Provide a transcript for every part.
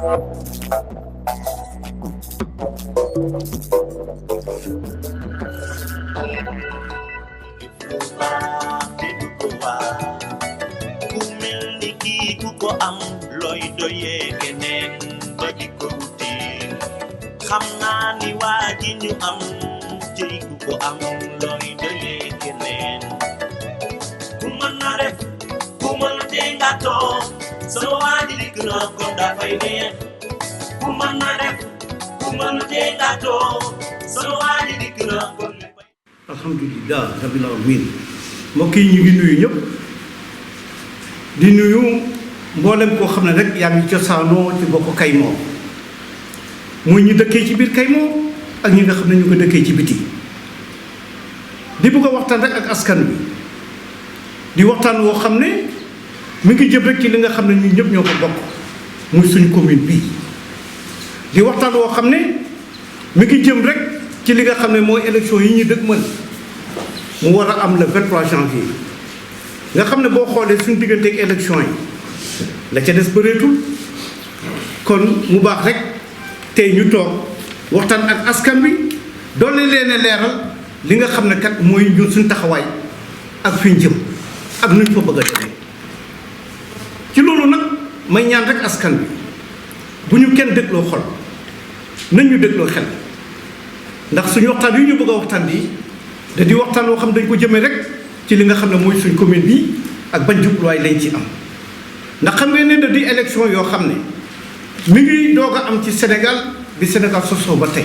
am looy doyee keneen ba di ko wuti xam naa ni waa ji ñu am jëy ku ko am looy doyee keneen ku mën na def ku mën tee nga toog sama waa ji di gën a kon dafay neex ku mën na def ku mën tee nga toog sama waa ji di gën a kon alhamdulilah rabbil alamin mbokk yi ñu ngi nuyu ñëpp di nuyu mboolem koo xam ne rek yaa ngi cosaanoo ci bokk Kaymoor muy ñu dëkkee ci biir Kaymoor ak ñi nga xam ne ñu ko dëkkee ci biti di bëgg a waxtaan rek ak askan wi di waxtaan woo xam ne mi ngi jëm rek ci li nga xam ne ñun ñëpp ñoo ko bokk muy suñu commune bii di waxtaan woo xam ne mi ngi jëm rek ci li nga xam ne mooy élection yi ñu dëgmal mu war a am le 23 janvier nga xam ne boo xoolee suñu digganteeg élection yi la ca des bëreetul kon mu baax rek tey ñu toog waxtaan ak askan wi doole leen leeral li nga xam ne kat mooy ñun suñu taxawaay ak fi ñu jëm ak nuñ fa bëgg a demee ci loolu nag may ñaan rek askan wi bu ñu kenn dégloo xol nañ ñu dégloo xel ndax suñu waxtaan yi ñu bëgg a waxtaan bi da di waxtaan woo xam dañ ko jëmee rek ci li nga xam ne mooy suñ commune bi ak bañ jubluwaay lañ ci am ndax xam ngeen ne da di élection yoo xam ne mi ngi doog a am ci Sénégal bi Sénégal sosoo ba tey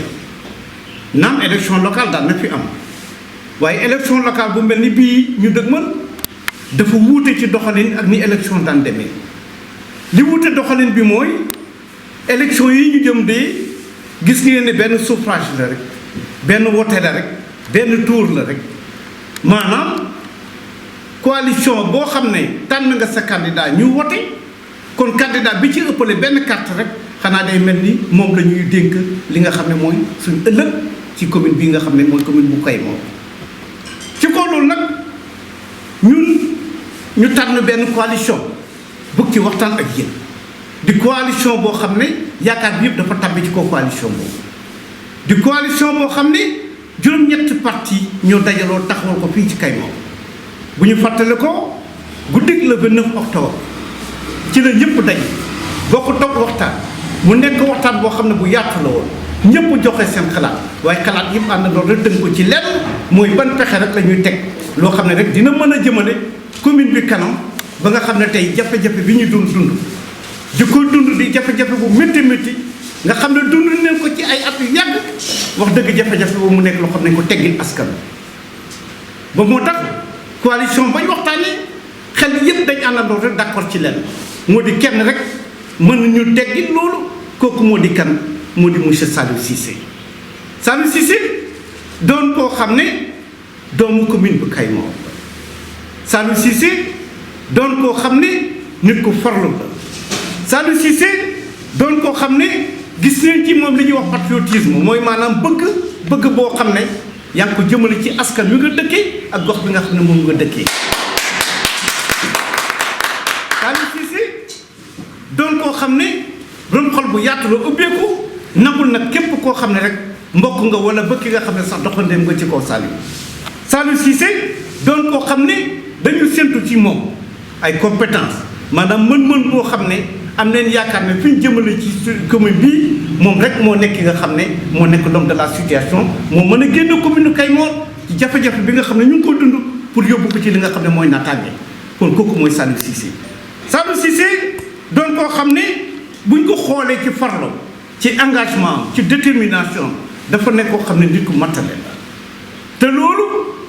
naam élection locale daan na fi am waaye élection locale bu mel ni bii ñu dëgmal dafa wuute ci doxalin ak ni élection daan demee li wuute doxalin bi mooy élection yi ñu jëm de gis ngeen ne benn suffrage la rek benn wote la rek benn tour la rek maanaam coalition boo xam ne tànn nga sa candidat ñu wote kon candidat bi ci ëppale benn carte rek xanaa day mel ni moom la ñuy dénk li nga xam ne mooy suñu ëllëg ci commune bi nga xam ne mooy commune bu Kaymoor ci kaw loolu nag ñu tànn benn coalition bëgg ci waxtaan ak yéen di coalition boo xam ne yaakaar bi yëpp dafa tàbbi ci kaw coalition boobu di coalition boo xam ne juróom-ñetti parti ñoo dajaloo taxawal ko fii ci Kaymoor bu ñu fàttale ko guddig le 29 octobre ci la ñëpp dañ boo ko toog waxtaan mu nekk waxtaan boo xam ne bu yaatu la woon ñëpp joxe seen xalaat waaye xalaat yëpp ànd doon rek tënk ko ci lenn mooy ban pexe rek la ñuy teg loo xam ne rek dina mën a jëmale commune bi kanam ba nga xam ne tey jafe-jafe bi ñu dund di ko dund di jafe-jafe bu métti métti nga xam ne dund nañ ko ci ay at yu yàgg wax dëgg jafe-jafe boobu mu nekk loo xam ne ko teggil askan ba moo tax coalition bañ waxtaanee xel yëpp dañ àndandoo rek d'accord ci lenn moo di kenn rek mën nañu teggil loolu kooku moo di kan moo di monsieur Saliou Cissé Saliou Cissé doon koo xam ne doomu commune bu Kaymoor Saliou Cissé doon koo xam ne nit ku farlu la Saliou Cissé doon koo xam ne gis nañ ci moom li ñuy wax patriotisme mooy maanaam bëgg boo xam ne yaa ngi ko jëmale ci askan wi nga dëkkee ak gox bi nga xam ne moom nga dëkkee Saliou Cissé doon koo xam ne borom xol bu yaatu la ubbeeku nangul nag képp koo xam ne rek mbokk nga wala bëkki nga xam ne sax doxandeem nga ci kaw Saliou Cissé doon koo xam ne dañu séntu ci moom ay compétence maanaam mën-mën boo xam ne am neen yaakaar ne fi ñu jëmale ci commune bii moom rek moo nekk nga xam ne moo nekk l'homme de la situation moo mën a génn commune Kaymoor ci jafe-jafe bi nga xam ne ñu ngi ko dund pour yóbbu ko ci li nga xam ne mooy naataange kon kooku mooy Saliou Cissé Saliou Cissé doon koo xam ne buñ ko xoolee ci farlo ci engagement ci détermination dafa nekk koo xam ne nit ku mattale la te loolu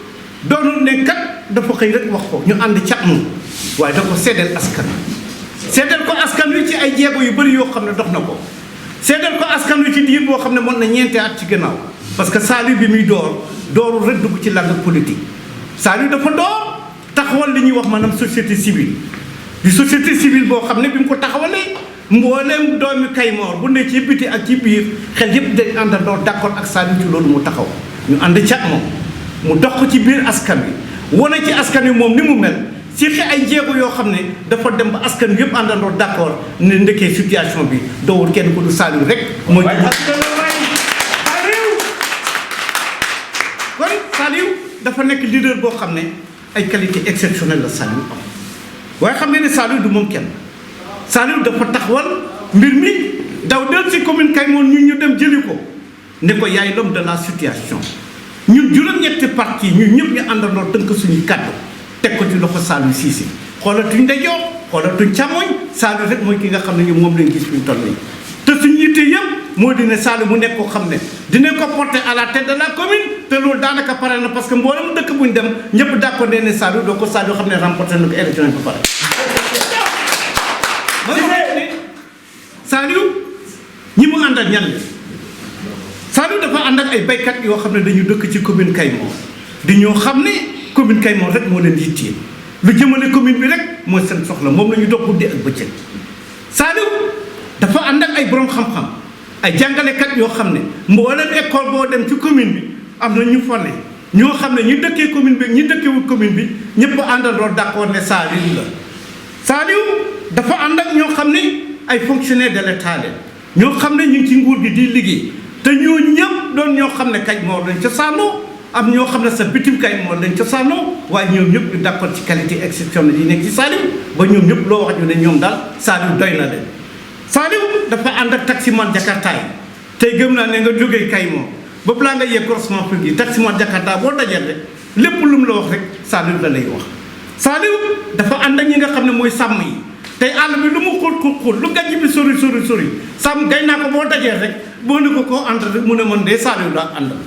doonul ne kat dafa xëy rek wax ko ñu ànd ca moom waaye da ko seddeel askan ko askan wi ci ay jéego yu bëri yoo xam ne dox na ko seddeel ko askan wi ci diir boo xam ne mën na ñeenti at ci gannaaw parce que Saliou bi muy doorul rek dugg ci langue politique Saliou dafa door taxawal li ñuy wax maanaam société civile di société civile boo xam ne bi mu ko taxawalee mbooleem doomi Kaymoor bu ne ci biti ak ci biir xel yëpp dañ àndandoo d'accord ak Saliou ci loolu mu taxaw ñu ànd ca moom mu dox ko ci biir askan wi wane ci askan wi moom ni mu mel ci ay jéego yoo xam ne dafa dem ba askan yëpp àndandoo d'accord ne ndekee situation bi doowul kenn ko du Saliou rek mooy kon Saliou dafa nekk leader boo xam ne ay qualité exceptionnelle la Saliou am waaye xam nga ne Saliou du moom kenn Saliou dafa taxawal mbir mi daw del ci commune Kayemor ñu dem jëli ko ne ko yaay l'homme de la situation ñun juróom-ñetti parti ñun ñëpp ñu àndandoo tënk suñu kàddu teg ko ci loxo Saliou Cissé xoolatuñ ndeyjoor xoolatuñ càmmoñ Saliou rek mooy ki nga xam ne ñu moom lañ gis fi ñu toll nii te suñu yitte yëpp moo di ne Saliou mu nekk koo xam ne dinañ ko porter à la tête de la commune te loolu daanaka pare na parce que mboolem dëkk buñ dem ñëpp d'accord ne Saliou doo ko Saliou xam ne remporté na ko élection yi ba pare Saliou ñi mu àndal ñan la Saliou dafa ànd ak ay baykat yoo xam ne dañu dëkk ci commune Kayemor di ñoo xam ne commune Kayemor rek moo leen yitteel lu jëmale commune bi rek mooy seen soxla moom la ñu dox guddi ak bëccëg Saliou dafa ànd ak ay borom xam-xam ay jàngalekat yoo xam ne mboolem école boo dem ci commune bi am na ñu fonne ñoo xam ne ñu dëkkee commune bi ñu dëkkewul commune bi ñëpp àndandoo d'accord ne Saliou la Saliou dafa ànd ak ñoo xam ne ay fonctionnaires de l'État leen ñoo xam ne ñu ngi ci nguur gi di liggéey te ñoo ñëpp doon ñoo xam ne Kayemor lañ cosaanoo am ñoo xam ne sa bitim Kayemor lañ cosaanoo waaye ñoom ñëpp ñu d'accord ci qualité exceptionnelle yi nekk ci Saliou ba ñoom ñëpp loo wax ñu ne ñoom daal Saliou doy na leen Saliou dafa ànd ak taximan Jakarta yi tey gëm naa ne nga jógee Kayemor ba balaa nga yegg croisement Pire gi taximan Jakarta boo dajee rek lépp lu mu la wax rek Saliou la lay wax Saliou dafa ànd ak ñi nga xam ne mooy sàmm yi tey àll bi lu mu xóot lu gàncax bi sori sàmm gay naa ko boo dajee rek boo ne ko koo ànd rek mu ne man de Saliou laa àndal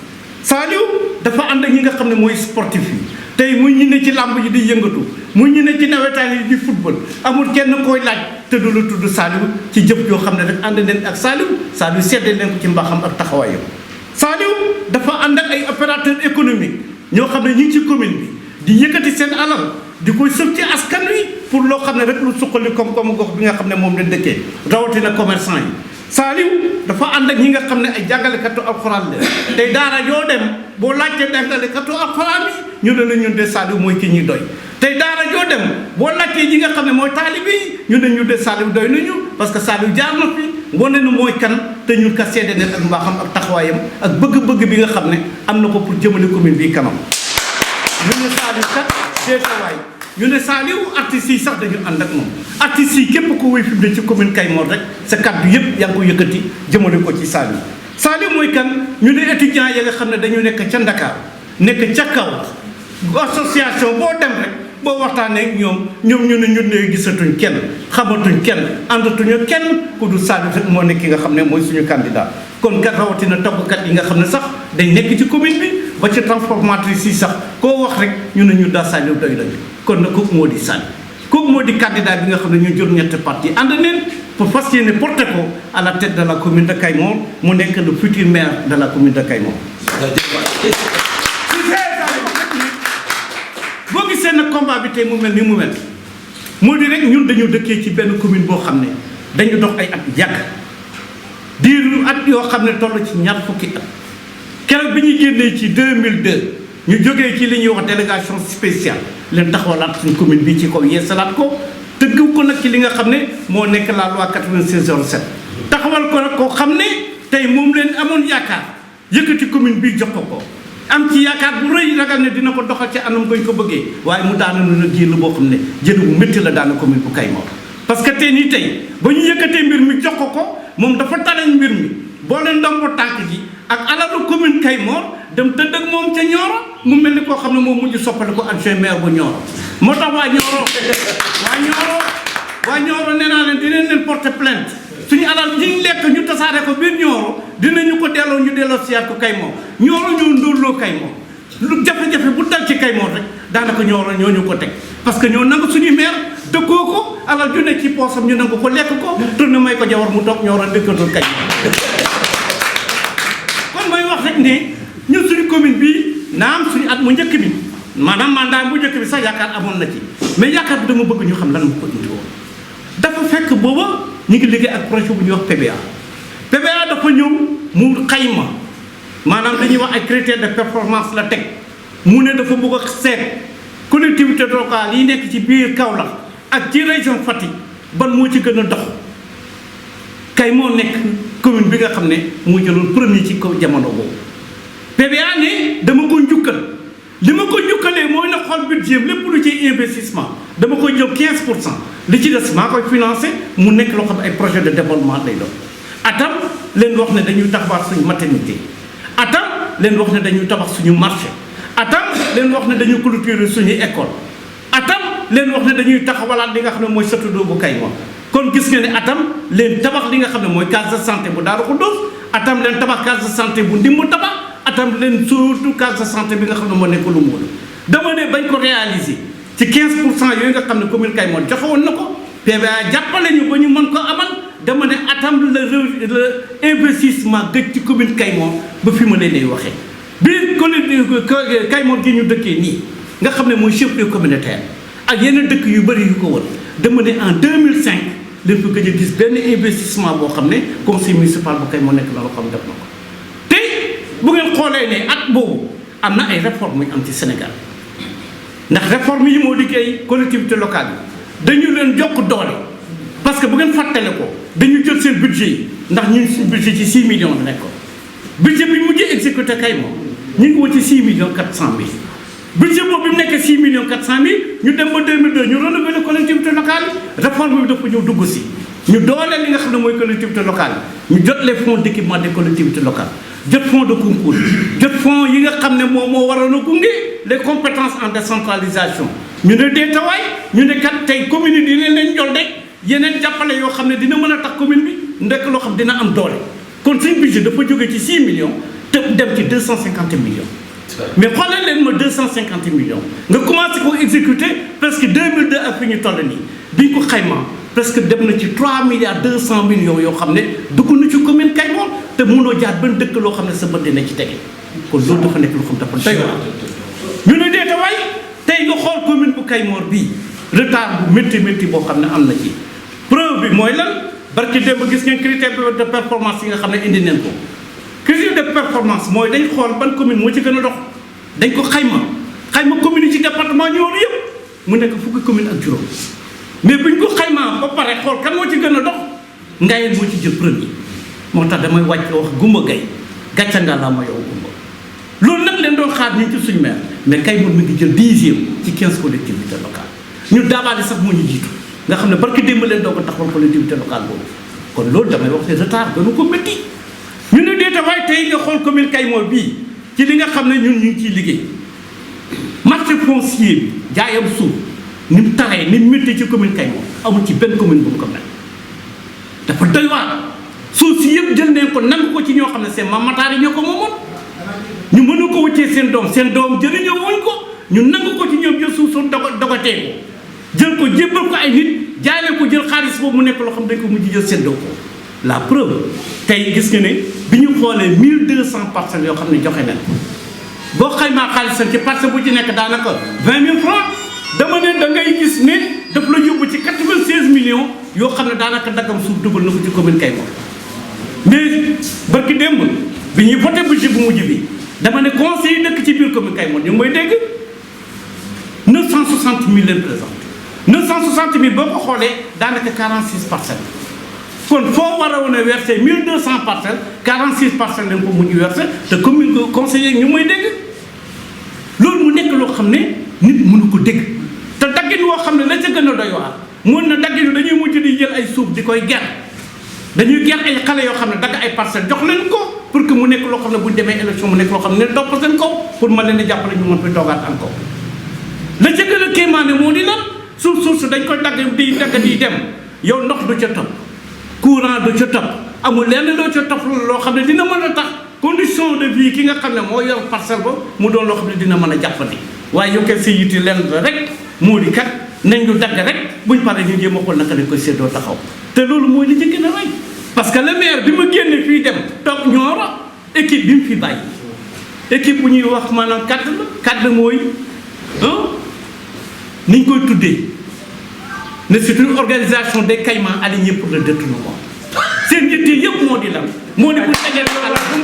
Saliou dafa ànd ak ñi nga xam ne mooy sportif yi tey mu ñu ne ci làmb yi di yëngatu mu ñu ne ci nawetaan yi di football amul kenn koy laaj te du la tudd Saliou ci jëf joo xam ne rek ànd leen ak Saliou sedde leen ko ci mbaaxam ak taxawaayam Saliou dafa ànd ak ay opérateur économique ñoo xam ne ñu ngi ci commune bi di yëkkati seen alal di koy sëf ci askan wi pour loo xam ne rek lu suqali comme gox bi nga xam ne moom lañ dëkkee rawatina commerçant yi Saliou dafa ànd ak ñi nga xam ne ay jàngalekatu alxuraan la tey daara yoo dem boo laajtee jàngalekatu alxuraan yi ñu ne la ñun de Saliou mooy ki ñuy doy tey daara joo dem boo laajtee ñi nga xam ne mooy taalibe yi ñu ne ñu de Saliou doy nañu parce que Saliou jaar na fi wane na mooy kan te ñun ka seede ne ak mbaaxam ak taxawaayam ak bëgg-bëgg bi nga xam ne am na ko pour jëmale commune bi kanam ñu ne Saliou kat deesawaay ñu ne Saliou artistes yi sax dañu ànd ak moom artistes yi képp ko wéy fi mu ne ci commune Kayemor rek sa kaddu yëpp yaa ngi ko yëkkati jëmale ko ci Saliou mooy kan ñu ne étudiants ya nga xam ne dañu nekk ca Ndakaar nekk ca kaw association boo dem rek boo waxtaanee ak ñoom ñu ne ñun ne gisatuñ kenn xamatuñ kenn àndatuñu kenn ku dul Saliou rek moo nekk ki nga xam ne mooy suñu candidat kon kat rawatina toggkat yi nga xam ne sax dañ nekk ci commune bi ba ci transformatrice yi sax koo wax rek ñu ne ñu daal Saliou doy lañu kon nag kooku moo di Saliou kooku moo di candidat bi nga xam ne ñu jël ñetti parti ànd neen pour fas yéene porter ko à la tête de la commune de Kayemor mu nekk le futur maire de la commune de Kayemor. boo gisee nag combat bi tey mu mel ni mu mel moo di rek ñun dañu dëkkee ci benn commune boo xam ne dañu dox ay at yàgg diiru at yoo xam ne toll ci ñaar fukki at keroog bi ñu génnee ci 2002 ñu jógee ci li ñuy wax délégation spéciale leen taxawalaat suñu commune bi ci kaw yeesalaat ko tëgg ko nag ci li nga xam ne moo nekk la loi 96/07 taxawal ko nag koo xam ne tey moom leen amoon yaakaar yëkkati commune bi jox ko am ci yaakaar bu rëy ragal ne dina ko doxal ci anam goñ ko bëggee waaye mu daana nu na jël boo xam ne jël bu métti la daana commune bu Kayemor parce que tey nii tey ba ñu yëkkatee mbir mi jox ko moom dafa talañ mbir mi boo leen ndombo tànk ji ak alalu commune Kayemor dem tëdd ak moom ca Nioro mu mel ni koo xam ne moom mujj soppali ko adjoint maire bu Nioro moo tax waa Nioro nee naa leen dinañ leen porter plainte suñu alal yi ñu lekk ñu tasaare ko biir Nioro dinañu ko delloo ñu delloo siyaat ko Kayemor Nioro ñoo ndóolloo Kayemor lu jafe-jafe bu dal ci Kayemor rek daanaka Nioro ñoo ñu ko teg parce que ñoo nangu suñuy maire dëkkoo ko alal ju ne ci poosam ñu nangu ko lekk ko tourné may ko jawar mu toog Nioro dëkkatul Kayemor kon mooy wax rek ne ñun suñu commune bi naam suñu at mu njëkk bi maanaam mandat bu njëkk bi sax yaakaar amoon na ci mais yaakaar bi dama bëgg ñu xam lan moo ko indi woon dafa fekk booba ñu ngi liggéey ak projet bu ñuy wax PBA dafa ñëw mu xayma maanaam dañuy wax ay critères de performance la teg mu ne dafa bëgg a seet collectivité locale yi nekk ci biir Kaolack ak ci région Fatick ban moo ci gën a dox kay moo nekk commune bi nga xam ne moo jëloon premier ci kaw jamono boobu PBA ne dama ko njukkal li ma ko njukkalee mooy na xool budget lépp lu ci investissement dama koy jël 15% li ci des maa koy financé mu nekk loo xam ne ay projet de développement lay doon atam leen wax ne dañuy tabax suñu maternité atam leen wax ne dañuy tabax suñu marché atam leen wax ne dañuy clôturer suñu école atam leen wax ne dañuy taxawalaat li nga xam ne mooy château d'eau bu Kayma kon gis nga ne atam leen tabax li nga xam ne mooy case de santé bu Darou Khoudoss atam leen tabax case de santé bu Ndimbu tabax atam leen surtout case de santé bi nga xam ne moo nekk lu mu dama ne bañ ko réaliser ci 15% yooyu nga xam ne commune Kayma joxe woon na ko PBA jàppale ñu ba ñu mën ko amal dama ne atam le investissement gëj ci commune Kayma ba fi ma leen lay waxee biir commune Kayma gi ñu dëkkee nii nga xam ne mooy chef-lieu communautaire ak yeneen dëkk yu bëri yu ko wër dama ne en 2005 leen ko gëj a gis benn investissement boo xam ne conseil municipal bu Kayma nekk na loo xam def na ko tey bu ngeen xoolee ne at boobu am na ay réformes yu am ci Sénégal ndax réforme yi moo liggéey collectivité locale yi dañu leen jokk doole parce que bu ngeen fàttale ko dañu jël seen budget yi ndax ñun suñu budget ci 6 millions la nekkoon budget bi mujjee exécuté Kayma ñu ngi ko ci 6 millions 400 mille budget boobu bi mu nekk 6 millions 400 mille ñu dem ba 2002 ñu renouveler collectivité locale yi réforme bi dafa ñëw dugg si ñu dooleel li nga xam ne mooy collectivité locale yi ñu jot les fonds d'équipement des collectivités locales jot fonds de concours jot fonds yi nga xam ne moo waroon a gunge les compétences en décentralisation ñu ne dee tawaay ñu ne kat tey commune yi dina leen jol de yeneen jàppale yoo xam ne dina mën a tax commune bi ndekk loo xam dina am doole kon suñ budget dafa jóge ci 6 millions te dem ci 250 millions mais xoolal leen ma 250 millions nga commencé ko exécuter presque 2002 ak fi ñu toll nii bi ñu ko xaymaa presque dem na ci 3 milliards 200 millions yoo xam ne dugg na ci commune Kayma te mënoo jaar benn dëkk loo xam ne sa bët dina ci tege kon loolu dafa nekk loo xam dafa doy waar ñu ne deeta waay tey nga xool commune bu Kayma bii retard bu métti boo xam ne am na ci preuve bi mooy lan barki démb gis ngeen critère de performance yi nga xam ne indi neen ko critère de performance mooy dañ xool ban commune moo ci gën a dox dañ ko xayma commune yi ci département Nioro yëpp mu nekk fukki commune ak juróom mais buñ ko xaymaa ba pare xool kan moo ci gën a dox Ngayeen moo ci jël premier moo tax damay wàcc wax Goumba Gaye gàcca nga laa ma yow Goumba loolu nag leen doon xaar ñu ci suñu maire mais Kayma mi ngi jël 10e ci 15 collectivités locales ñu daabaale sax moo ñu jiitu nga xam ne barki démb leen doo ko taxawal collectivité locale boobu kon loolu damay wax ne retard gënu ko métti ñu ne déeta waaye tey nga xool commune Kayma bii ci li nga xam ne ñun ñu ngi ciy liggéey marché foncier bi jaayam suuf ni mu taree ni mu métti ci commune Kayma amul ci benn commune bu mu ko mel dafa doy waar suuf si yëpp jël nañ ko nangu ko ci ñoo xam ne seen mamataar yi ñoo ko moomoon ñu mënu ko wëccee seen doom jëriñoo wuñ ko ñu nangu ko ci ñoom jël suuf soo dogatee ko jël ko jébbal ko ay nit jaay ko jël xaalis boobu mu nekk loo xam dañ ko mujj jël seen doo ko la preuve tey gis nga ne bi ñu xoolee 1200 parcelles yoo xam ne joxe nañ boo xaymaa xaalisam ci parcelle bu ci nekk daanaka 20 000 francs dama ne da ngay gis ne daf la yóbbu ci 96 millions yoo xam ne daanaka daggam suuf dugal na ko ci commune Kayma mais barki démb bi ñuy voté budget bu mujj bi dama ne conseil yi dëkk ci biir commune Kayma ñu ngi may dégg 960 000 leen présenté 960 000 boo ko xoolee daanaka 46 parcelles kon foo war a woon a versé 1200 parcelles 46 parcelles leen ko mujj versé te commune conseiller ñu may dégg loolu mu nekk loo xam ne nit mënu ko dégg te daggin woo xam ne la ca gën a doy waar mën na daggin dañuy mujj di jël ay suuf di koy ger dañuy ger ay xale yoo xam ne dagg ay parcelles jox leen ko pour que mu nekk loo xam ne bu ñu demee élection mu nekk loo xam ne topp seen kaw pour ma leen di jàppale ñu mën fi toogaat encore la ca gën a kéemaane moo di lan suuf dañ koy dagg di dem yow ndox du ca topp courant du ca topp amul lenn loo ca topp loo xam ne dina mën a tax condition de vie ki nga xam ne moo yor parcelle ba mu doon loo xam ne dina mën a jàppandi waaye yow kay sa yitte lenn la rek moo di kat nañ ñu dagg rek buñ paree ñu jéem a xool naka lañ koy séddoo taxaw te loolu mooy li ci gën a rey parce que le maire bi ma génne fii dem toog Nioro équipe bi mu fi bàyyi équipe bu ñuy wax maanaam cadre mooy niñ koy tuddee ne c'est une organisation des Caïmans alignée pour le détournement seen yitte yëpp moo di lan moo di bu tegee alal bu mu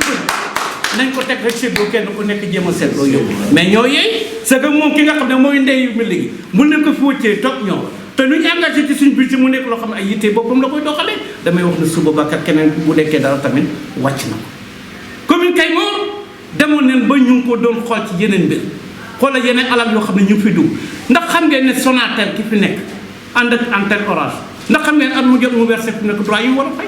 nañ ko teg rek seetloo kenn ku nekk jéem a seetloo yóbbu mais ñoo yeey c'est que moom ki nga xam ne mooy ndeyu mi léegi mun nañ ko fi wëccee toog ñoo te lu ñu engagé ci suñ budget mu nekk loo xam ne ay yitte boppam la koy doxalee damay wax ne suba ba kat keneen bu nekkee dara tamit wàcc na ko commune Kayemor demoon neen ba ñu ngi ko doon xool ci yeneen mbir xoolal yeneen alal yoo xam ne ñu ngi fi dugg ndax xam ngeen ne Sonatel ki fi nekk ànd ak antenne Orange ndax xam ngeen at mu jot mu versé fi nekk droit yi war a fay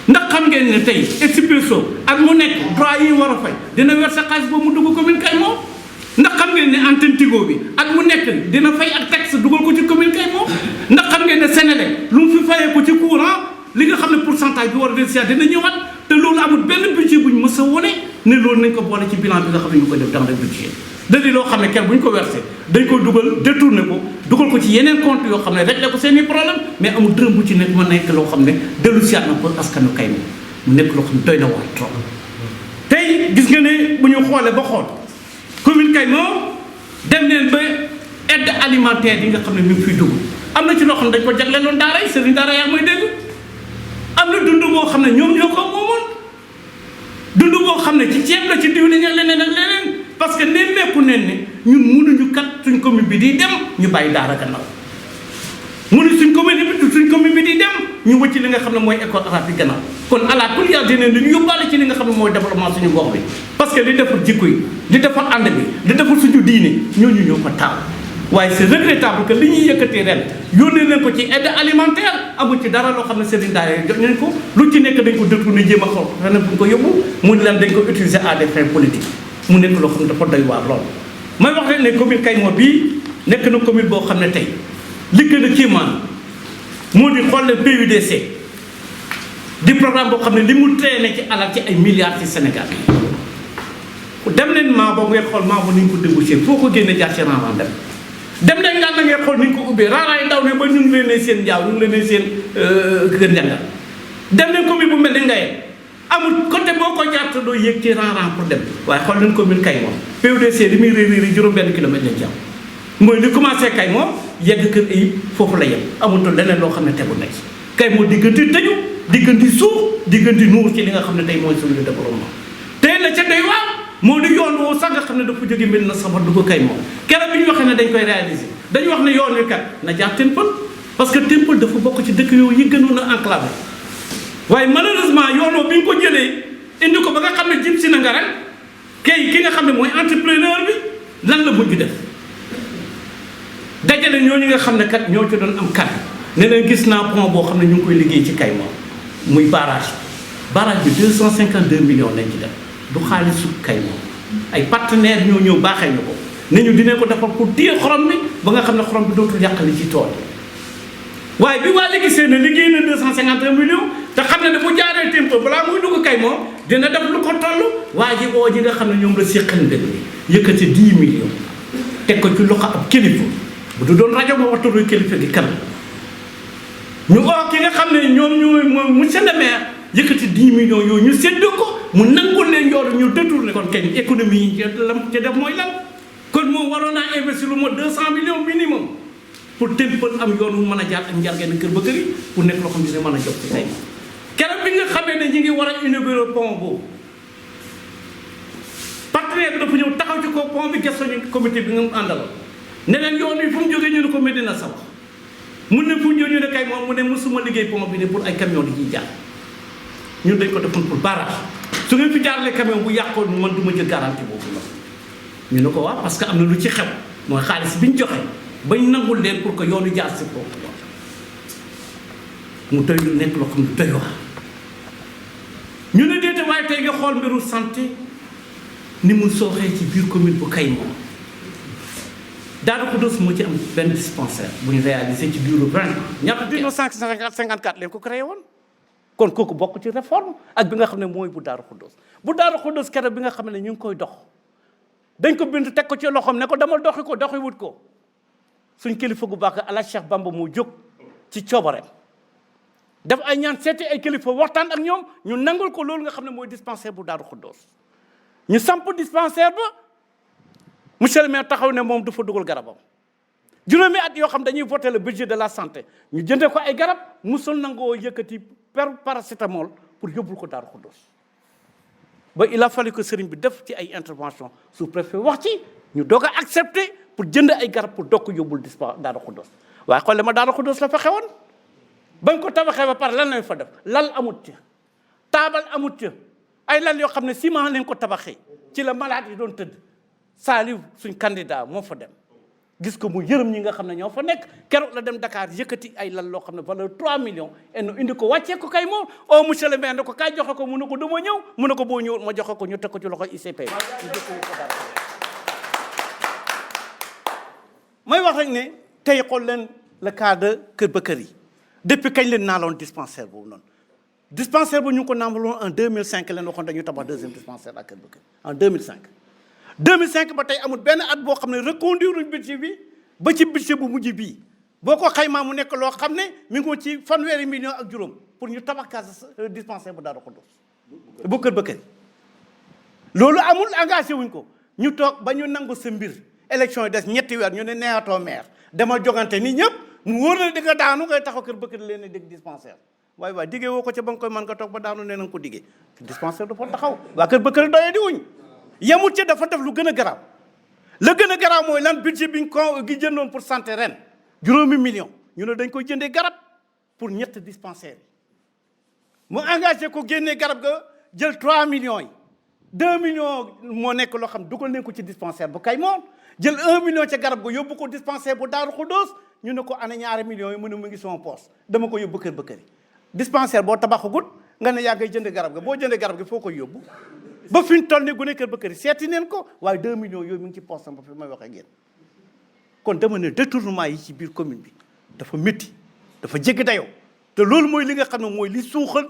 ndax xam ngeen ne tey Expresso ak mu nekk droit yi war a fay dina versé xaalis boobu mu dugg commune Kayemor ndax xam ngeen ne antenne Tigo bi ak mu nekk dina fay ak taxe dugal ko ci commune Kayemor ndax xam ngeen ne Sénélec lu mu fi fayee ko ci courant li nga xam ne pourcentage bi war a dellusiwaat dina ñëwaat te loolu amul benn budget bu ñu mës a wone ne loolu nañ ko boole ci bilan bi nga xam ne ñu koy def dans le budget da di loo xam ne kenn bu ñu ko versé dañ ko dugal détourné ko dugal ko ci yeneen compte yoo xam ne réglé ko seen i problème mais amul dërëm bu ci nekk mën nekk loo xam ne dellusiwaat na pour askanu Kayemor mu nekk loo xam ne doy na waar trop tey gis nga ne bu ñu xoolee ba xool commune Kayemor dem neen ba aide alimentaire yi nga xam ne mi ngi fiy dugg am na ci loo xam ne dañ ko jagleeloon daara yi sëriñ daara yaa mooy dégg am na dund boo xam ne ñoom ñoo ko moomoon dund boo xam ne ci ceeb la ci diwlin ak leneen ak leneen parce que nemmeeku nen ne ñun mënuñu kat suñ commune bi di dem ñu bàyyi daara gannaaw mënu suñ commune bi di dem ñu wëcc li nga xam ne mooy école arabe bi gannaaw kon ala kulli yàlla dinañ ñu yóbbaale ci li nga xam ne mooy développement suñu gox bi parce que li defar jikko yi li defar ànd bi li defar suñu diine ñooñu ñoo ko taal waaye c'est regrettable que li ñuy yëkkatee ren yónnee leen ko ci aide alimentaire amul ci dara loo xam ne sëriñ daara jot nañ ko lu ci nekk dañ ko détourné jéem a xool feneen bu ñu ko yóbbu mu leen dañ ko utiliser à des fins politiques mu nekk loo xam ne dafa doy waar lool. may wax rek ne commune Kayemor bii nekk na commune boo xam ne tey li gën a kéemaan moo di xool leen PUDC di programme boo xam ne li mu traîné ci alal ci ay milliards ci Sénégal dem leen maa boobu ngeen xool maa boobu ni ñu ko débouché foo ko génne jaar ci renran dem nañ ngaan na ngeen xool ni ñu ko ubbee raaraay ndaw ne ba ñu ngi leen ne seen njaaw ñu ngi leen ne seen kër njàngal dem nañ commune bu mel ni Ngaye amul côté boo ko jaarta doo yéeg ci ranran pour dem waaye xool nañ commune Kayemor PUDC li muy réy juróom-benn kilomètre lañ ci am mooy li commencé Kayemor yegg kër Ayib foofu la yem amutul leneen loo xam ne tegu na ci Kayemor diggante tëju diggante suuf diggante nuur ci li nga xam ne tey mooy suñu développement tey la ca doy waar moo di yoon woo sax nga xam ne dafa jóge mel na sama dugg Kayemor keroog bi ñu waxee ne dañ koy réaliser dañu wax ne yoon wi kat na jaar Temple parce que Temple dafa bokk ci dëkk yooyu yi gënoon a enclavé waaye malheureusement yoonoo bi ñu ko jëlee indi ko ba nga xam ne jëm si na nga rek ki nga xam ne mooy entrepreneur bi lan la mujj def dajale ñooñu nga xam ne kat ñoo ci doon am kat ne leen gis naa pont boo xam ne ñu ngi koy liggéey ci Kayemor muy barrage bi 252 millions lañ ci def du xaalisu Kayemor ay partenaires ñoo ñëw baaxee ñu ko ne ñu dinañ ko defar pour téye xorom bi ba nga xam ne xorom bi dootul yàqali ci tool waaye bi waa léegi seen liggéey na 251 millions te xam ne dafa jaaree Temple balaa muy dugg Kayemor dina def lu ko toll waa ji oo ji nga xam ne ñoom la séqal mbir mi yëkkati 10 millions teg ko ci loxo ab kilifa bu du doon rajo ba waxtu doy kilifa gi kan ñu oo ki nga xam ne ñoom ñooy monsieur le maire yëkkati 10 millions yooyu ñu séddoo ko mu nangul leen yoonu ñu détourné kon kañ économie yi lam ca def mooy lan kon moom waroon naa investir lu mot 200 millions minimum pour Temple am yoon mu mën a jaar ak njargeen kër ba kër yi pour nekk loo xam ne mën a jox ci tey keroog bi nga xamee ne ñi ngi war a inaugurer pont boobu partenaire bi dafa ñëw taxaw ci kaw pont bi gëstu ñu comité bi nga mu àndaloon ne leen yoon wi fu mu jógee ñu ne ko Medina Sabax mun ne fu mu jógee ñu ne Kayemor mu ne mosuma liggéey pont bi ne pour ay camion di ciy jaar ñun dañ ko defoon pour barrage su ngeen fi jaarale camion bu yàqoon man du ma jël garantie boobu la ñu ne ko waaw parce que am na lu ci xew mooy xaalis bi ñu joxe bañ nangul leen pour que yoonu jaar si foofu mu doy lu nekk loo xam ne doy waar ñu ne déete waaye tey nga xool mbiru santé ni mu sooxee ci biir commune bu Kayemor Daaru Xudoos moo ci am benn dispensaire bu ñu réalisé ci biiru 20 ñaata 1954 leen ko créé woon kon kooku bokk ci réforme ak bi nga xam ne mooy bu Daaru Xudoos keroog bi nga xam ne ñu ngi koy dox dañ ko bind teg ko ci loxoom ne ko demal doxi ko doxi wut ko suñ kilifa gu baax Alaaji Cheikh Bamba moo jóg ci coobareem def ay ñaan seeti ay kilifa waxtaan ak ñoom ñu nangul ko loolu nga xam ne mooy dispensaire bu Daaru Xudoos ñu samp dispensaire ba monsieur le maire taxaw ne moom du fa dugal garabam juróomi at yoo xam dañuy voter le budget de la santé ñu jëndee ko ay garab musul nangoo yëkkati paracétamol pour yóbbul ko Daaru Xudoos ba il a fallu que sëriñ bi def ci ay intervention sous-préfet wax ci ñu doog a accepter pour jënd ay garab pour dokk yóbbul Daaru Xudoos waaye xool ma Daaru Xudoos la fa xewoon bañ ko tabaxee ba pare lan lañ fa def lal amut ca taabal amut ca ay lal yoo xam ne ciment lañ ko tabaxee ci la malade yi doon tëdd Saliou suñ candidat moo fa dem gis ko mu yërëm ñi nga xam ne ñoo fa nekk keroog la dem Dakar yëkkati ay lal loo xam ne valeur 3 millions et nu indi ko wàccee ko kay moom monsieur le maire ne ko kaay joxe ko mu ne ko du ma ñëw mu ne ko boo ñëwul ma joxe ko ñu teg ko ci loxo ICP may wax rek ne tey xool leen le cas de Kër Bakary yi depuis kañ leen naaloon dispensaire boobu noonu dispensaire bu ñu ngi ko naamaloon en 2005 leen waxoon dañuy tabax deuxième dispensaire à Kër Bakary en 2005 ba tey amul benn at boo xam ne reconduire budget bi ba ci budget bu mujj bii boo ko xaymaa mu nekk loo xam ne mi ngi ci fanweeri million ak juróom pour ñu tabax cas dispensaire bu Daaru Xudoos bu Kër Bakary loolu amul engagé wuñ ko ñu toog ba ñu nangu sa mbir élection yi des ñetti weer ñu ne neexatoo maire dama jogante ni ñëpp mu wóor na di nga daanu ngay taxaw Kër Bakary leen dégg dispensaire waaye diggee woo ko ca ba nga koy mën nga toog ba daanu nee na nga ko diggee dispensaire dafa taxaw waa Kër Bakary doyee di wuñ yemut ca dafa def lu gën a garaaw la gën a garaaw mooy lan budget bi gi jëndoon pour santé ren juróomi million ñu ne dañ koy jëndee garab pour ñett dispensaire yi mu engagé ko génnee garab ga jël 3 millions yi 2 millions moo nekk loo xam dugal nañ ko ci dispensaire bu Kaymoor jël 1 million ca garab ga yóbbu ko dispensaire bu Daaru Xudoos ñu ne ko ana ñaari millions yi mu ne mu ngi sama poos dama ko yóbbu Kër Bakary dispensaire boo tabaxagut nga ne yaa ngay jënd garab ga boo jëndee garab gi foo koy yóbbu ba fi ñu toll nii gune Kër Bakary seeti neen ko waaye 2 millions yooyu mu ngi ci poosam ba fi may wax ak yéen kon dama ne détournement yi ci biir commune bi dafa métti dafa jéggi dayoo te loolu mooy li nga xam ne mooy li suuxal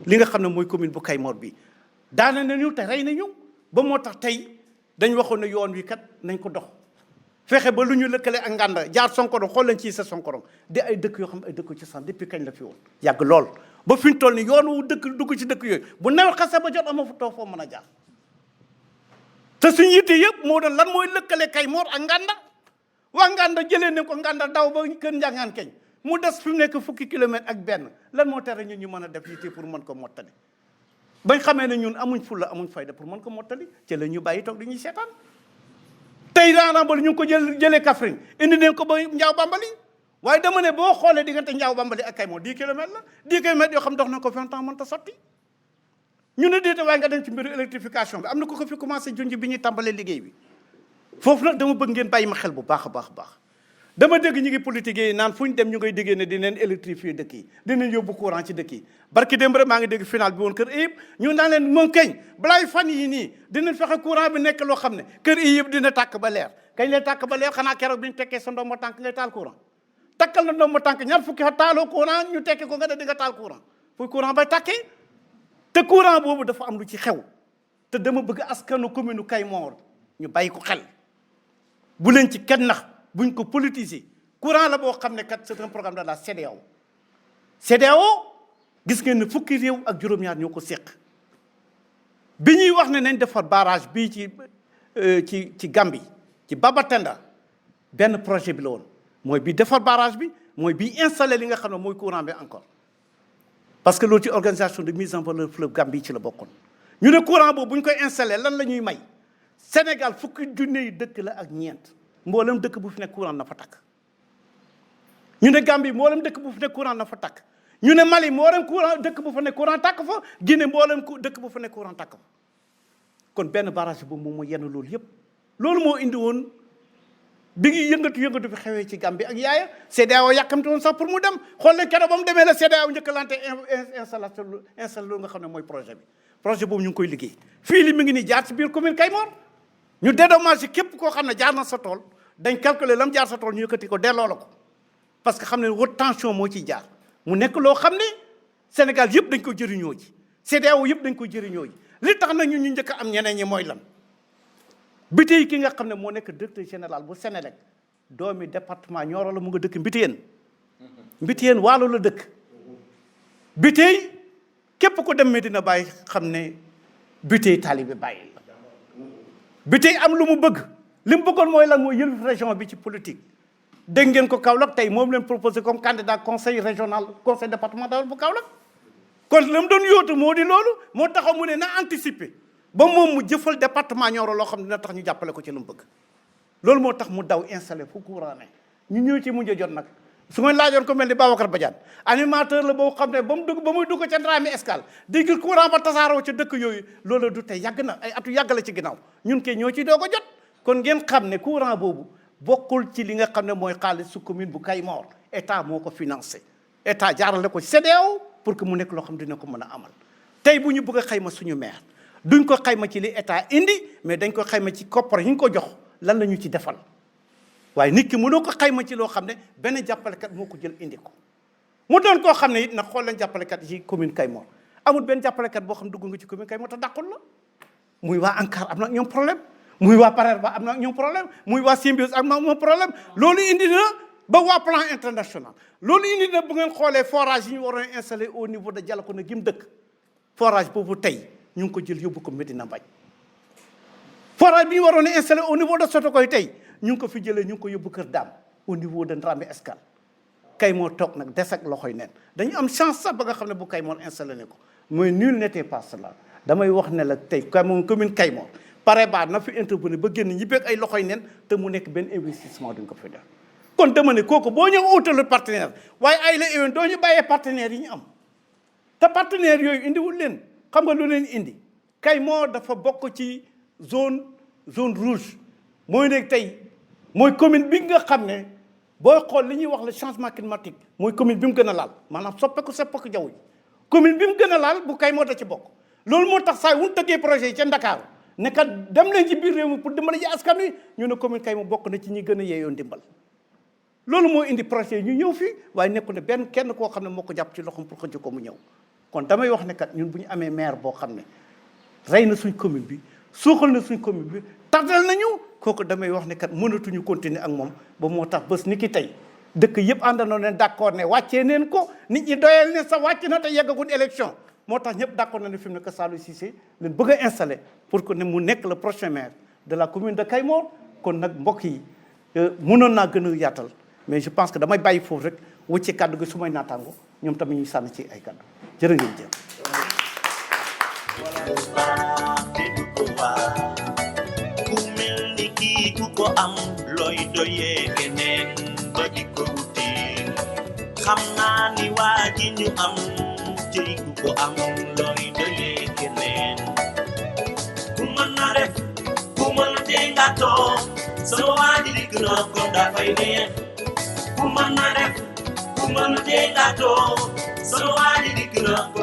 li nga xam ne mooy commune bu Kaymoor bi daana nañu te rey nañu ba moo tax tey dañ waxoon ne yoon wi kat nañ ko dox fexe ba lu ñu lëkkale ak Nganda jaar Sonkorong xool leen ci sa Sonkorong di ay dëkk yoo xam ne ay dëkk ci sax depuis kañ la fi woon yàgg lool ba fi ñu toll ni yoon wu dëkk dugg ci dëkk yooyu bu nawet xase ba jot ama fa toog foo mën a jaar te suñu yitte yëpp moo doon lan mooy lëkkale Kaymoor ak Nganda waa Nganda jëlee ne ko Nganda daw ba kër Njangaan keñ mu des fi mu nekk fukki kilomètre ak benn lan moo tere ñun ñu mën a def yitte pour mën ko mottali bañ xamee ne ñun amuñ fulla amuñ fayda pour mën ko mottali ci la ñu bàyyi toog di ñuy seetaan tey Rambali ñu ngi ko jëlee Kaffrine indi neen ko ba Njaaw Bambali waaye dama ne boo xoolee diggante Njaaw Bambali ak Kaymoor 10 kilomètres la 10 kilomètres yoo xam dox na ko 20 ans mënta sotti ñu ne déete waaye nga dem ci mbiru électrification bi am na ko fi commencé junj bi ñuy tàmbalee liggéey bi foofu nag dama bëgg ngeen bàyyi ma xel bu baax a baax a baax dama dégg ñu ngi politique yi naan fu ñu dem ñu ngay déggee ne dinañ électrifier dëkk yi dinañ yóbbu courant ci dëkk yi barki démb rek maa ngi dégg final bi woon kër Iyib ñu naan leen moom kañ balaay fan yi nii dinañ fexe courant bi nekk loo xam ne kër Iyib dina tàkk ba leer kañ lay tàkk ba leer xanaa keroog bi ñu tekkee sa ndombo tànk ngay taal courant takkal na ndombo tànk ñaar fukki xa taaloo courant ñu tekki ko nga ne di nga taal courant fu courant bay tàkkee te courant boobu dafa am lu ci xew te dama bëgg askanu commune Kaymoor ñu bàyyi ko xel bu leen ci kenn nax buñ ko politiser courant la boo xam ne kat c'est un programme de la CEDEAO gis ngeen ne fukki réew ak juróom-ñaar ñoo ko séq bi ñuy wax ne nañ defar barrage bii ci Gambie ci Babatenda benn projet bi la woon mooy bi defar barrage bi mooy bi installé li nga xam ne mooy courant bi encore parce que loolu ci organisation de mise en valeur fleuve Gambie ci la bokkoon ñu ne courant boobu bu ñu koy installé lan la ñuy may Sénégal fukki junne yi dëkk la ak ñeent mboolem dëkk bu fi nekk courant na fa takk ñu ne Gambie mboolem dëkk bu fi nekk courant na fa takk ñu ne Mali mboolem courant dëkk bu fa nekk courant takk fa Guinée mboolem dëkk bu fa nekk courant takk fa kon benn barrage boobu moom moo yenn loolu yëpp loolu moo indi woon bi ngi yëngatu bi xewee ci Gambie ak yaaya CEDEAO yàkkamte woon sax pour mu dem xool leen keroog ba mu demee la CEDEAO njëkkalante installé loolu nga xam ne mooy projet boobu ñu ngi koy liggéey fii li mi ngi ni jaar ci biir commune Kaymoor ñu dédommagé képp koo xam ne jaar na sa tool dañ calculer lam jaar sa tool ñu yëkkati ko delloo la ko parce que xam ne haute tension moo ciy jaar mu nekk loo xam ne Sénégal yëpp dañ ko jëriñoo ji CEDEAO yëpp dañ ko jëriñoo ji li tax na ñu njëkk a am ñeneen ñi mooy lan Biteye ki nga xam ne moo nekk directeur général bu Sénélec doomi département Nioro la mu nga dëkk Mbiteyeen Waalo la dëkk Biteye képp ko dem Medina Baye xam ne Biteye taalibe Baye la Biteye am lu mu bëgg li mu bëggoon mooy lan mooy yëlif région bi ci politique dégg ngeen ko Kaolack tey moom leen proposé comme candidat conseil régional conseil départemental bu Kaolack kon la mu doon yóotu moo di loolu moo taxaw mu ne na anticiper ba moom mu jëfal département Nioro loo xam ne dina tax ñu jàppale ko ci lu mu bëgg loolu moo tax mu daw installé fu courant ne ñu ñëw ci mujj a jot nag su ma laajoon ko mel ni Babacar Badiane animateur la boo xam ne ba muy dugg ca Ndramé Escale di gis courant ba tasaaroo ca dëkk yooyu loolu du tey yàgg na ay atu yàgg la ci ginnaaw ñun kay ñoo ci doog a jot kon ngeen xam ne courant boobu bokkul ci li nga xam ne mooy xaalis su commune bu Kayemor état moo ko financé état jaarale ko CEDEAO pour que mu nekk loo xam dina ko mën a amal tey bu ñu bëgg a xayma suñu maire duñ ko xayma ci li état indi mais dañ ko xayma ci koppar yi ñu ko jox lan la ñu ci defal waaye nit ki mënoo ko xayma ci loo xam ne benn jàppalekat moo ko jël indi ko mu doon koo xam ne it nag xool leen jàppalekat yi commune Kayemor amul benn jàppalekat boo xam dugg nga ci commune Kayemor te dàqul la muy waa ANCAR am na ñoom problème muy waa Parerba am na ñoom problème muy waa Symbiose am na ñoom problème loolu indi na ba waa plan international loolu indi na bu ngeen xoolee forage yi ñu waroon installé au niveau de Dialakone gi mu dëkk forage boobu tey ñu ngi ko jël yóbbu ko Medina Mbaye forage bi ñu waroon installé au niveau de Sotokoy tey ñu ngi ko fi jëlee ñu ngi ko yóbbu Kër Daam au niveau de Ndramé Escale Kayemor toog nag des ak loxoy neen dañu am chance sax ba nga xam ne bu Kayemor installé ne ko mooy nul n'était pas cela damay wax ne la tey commune Kayemor Parerba na fi intervenir ba génn ñi beeg ay loxoy neen te mu nekk benn investissement duñ ko fi def kon dama ne kooku boo ñëw utal partenaire waaye ay la éwen doo ñu bàyyee partenaires yi ñu am te partenaires yooyu indiwul leen xam nga lu leen indi Kayemor dafa bokk ci zone rouge mooy nekk tey mooy commune bi nga xam ne booy xool li ñuy wax le changement climatique mooy commune bi mu gën a laal maanaam soppeeku jaww ji commune bi mu gën a laal bu Kayemor da ci bokk loolu moo tax saa yu ñu tëggee projet yi ca Ndakaaru ne kat dem leen ci biir réew mi pour dimbali ji askan wi ñu ne commune Kayemor bokk na ci ñi gën a yeeyoo ndimbal loolu moo indi projet yi ñu ñëw fii waaye nekku ne benn kenn koo xam ne moo ko jàpp ci loxoom pour xëcc ko mu ñëw kon damay wax ne kat ñun bu ñu amee maire boo xam ne rey na suñ commune bi suuxal na suñ commune bi tardal nañu kooku damay wax ne kat mënatuñu continuer ak moom ba moo tax bés ni ki tey dëkk yëpp àndandoo ne d'accord ne wàccee neen ko nit ñi doyal ne sa wàcc na te yeggagul élection moo tax ñëpp d'accord na ne fi mu ne que Saliou Cissé leen bëgg a installé pour que ne mu nekk le prochain maire de la commune de Kayemor kon nag mbokk yi mënoon naa gën a yaatal mais je pense que damay bàyyi foofu rek wëcce kàddu gi su may naataango ñoom tamit ñuy sànni ci ay kàddu jërë ngeen jëf. ku mel ni kii ku ko am looy doyee keneen ba di ko wuti xam naa ni waa ji ñu am ci ku ko am looy doyee keneen ku mën na def ku mën tee nga toog sama waa ji dikk na ko dafay neex ku mën na def ku mën tee nga toog sama waa ji dikk na ko